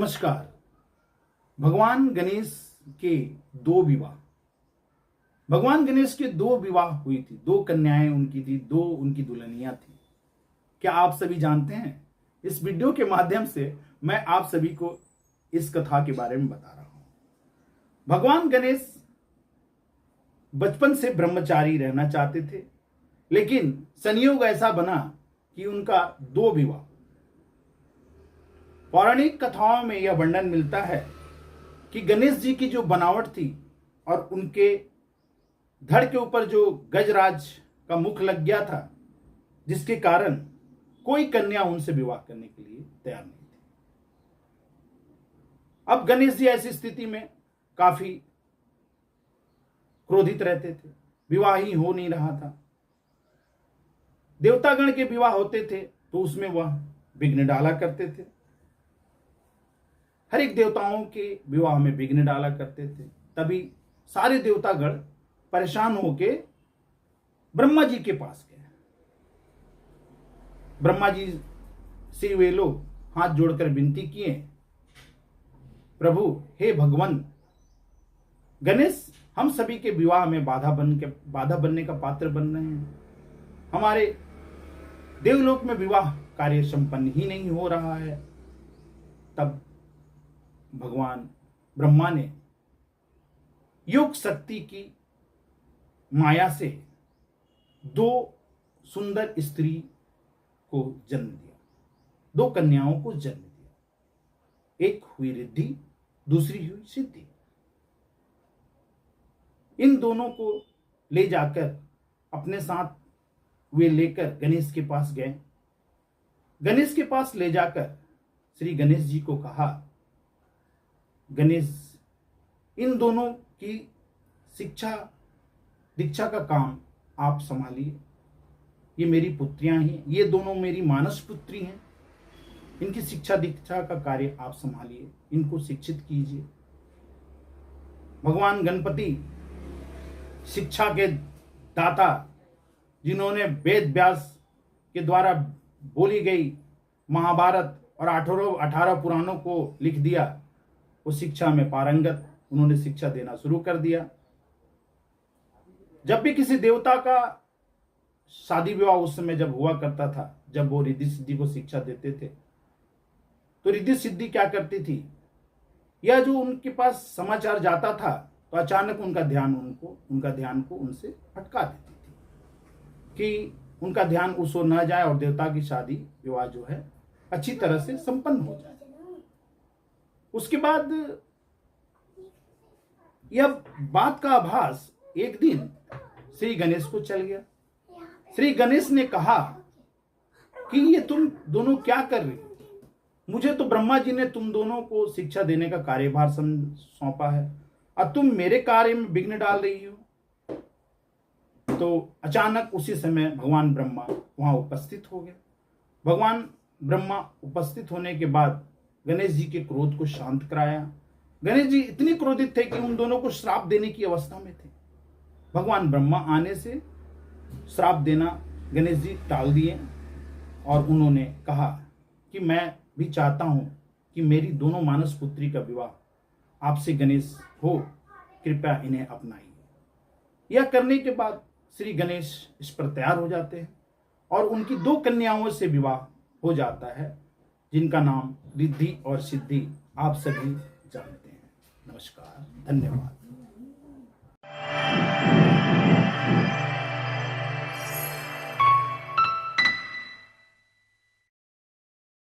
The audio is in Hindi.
नमस्कार। भगवान गणेश के दो विवाह भगवान गणेश के दो विवाह हुई थी। दो कन्याएं उनकी थी, दो उनकी दुल्हनियां थी। क्या आप सभी जानते हैं? इस वीडियो के माध्यम से मैं आप सभी को इस कथा के बारे में बता रहा हूं। भगवान गणेश बचपन से ब्रह्मचारी रहना चाहते थे, लेकिन संयोग ऐसा बना कि उनका दो विवाह। पौराणिक कथाओं में यह वर्णन मिलता है कि गणेश जी की जो बनावट थी और उनके धड़ के ऊपर जो गजराज का मुख लग गया था, जिसके कारण कोई कन्या उनसे विवाह करने के लिए तैयार नहीं थी। अब गणेश जी ऐसी स्थिति में काफी क्रोधित रहते थे। विवाह ही हो नहीं रहा था। देवतागण के विवाह होते थे तो उसमें वह विघ्न डाला करते थे। हर एक देवताओं के विवाह में विघ्न डाला करते थे। तभी सारे देवतागण परेशान होके ब्रह्मा जी के पास गए। ब्रह्मा जी से वे लोग हाथ जोड़कर विनती किए, प्रभु, हे भगवान गणेश, हम सभी के विवाह में बाधा बनने का पात्र बन रहे हैं। हमारे देवलोक में विवाह कार्य संपन्न ही नहीं हो रहा है। तब भगवान ब्रह्मा ने योग शक्ति की माया से दो सुंदर स्त्री को जन्म दिया, दो कन्याओं को जन्म दिया। एक हुई रिद्धि, दूसरी हुई सिद्धि। इन दोनों को ले जाकर अपने साथ वे लेकर गणेश के पास गए। गणेश के पास ले जाकर श्री गणेश जी को कहा, गणेश, इन दोनों की शिक्षा दीक्षा का काम आप संभालिए। ये मेरी पुत्रियां हैं, ये दोनों मेरी मानस पुत्री हैं। इनकी शिक्षा दीक्षा का कार्य आप संभालिए, इनको शिक्षित कीजिए। भगवान गणपति शिक्षा के दाता, जिन्होंने वेद व्यास के द्वारा बोली गई महाभारत और 18 पुराणों को लिख दिया, वो शिक्षा में पारंगत, उन्होंने शिक्षा देना शुरू कर दिया। जब भी किसी देवता का शादी विवाह उस समय जब हुआ करता था, जब वो रिद्धि सिद्धि को शिक्षा देते थे, तो रिद्धि सिद्धि क्या करती थी, या जो उनके पास समाचार जाता था तो अचानक उनका ध्यान को उनसे हटका देती थी कि उनका ध्यान उस ओर न जाए और देवता की शादी विवाह जो है अच्छी तरह से संपन्न हो जाए। उसके बाद यह बात का आभास एक दिन श्री गणेश को चल गया। श्री गणेश ने कहा कि ये तुम दोनों क्या कर रही हो? मुझे तो ब्रह्मा जी ने तुम दोनों को शिक्षा देने का कार्यभार सौंपा है और तुम मेरे कार्य में विघ्न डाल रही हो। तो अचानक उसी समय भगवान ब्रह्मा वहां उपस्थित हो गए। भगवान ब्रह्मा उपस्थित होने के बाद गणेश जी के क्रोध को शांत कराया। गणेश जी इतने क्रोधित थे कि उन दोनों को श्राप देने की अवस्था में थे। भगवान ब्रह्मा आने से श्राप देना गणेश जी टाल दिए और उन्होंने कहा कि मैं भी चाहता हूं कि मेरी दोनों मानस पुत्री का विवाह आपसे गणेश हो, कृपया इन्हें अपनाइए। यह करने के बाद श्री गणेश इस पर तैयार हो जाते हैं और उनकी दो कन्याओं से विवाह हो जाता है, जिनका नाम रिद्धि और सिद्धि आप सभी जानते हैं। नमस्कार, धन्यवाद।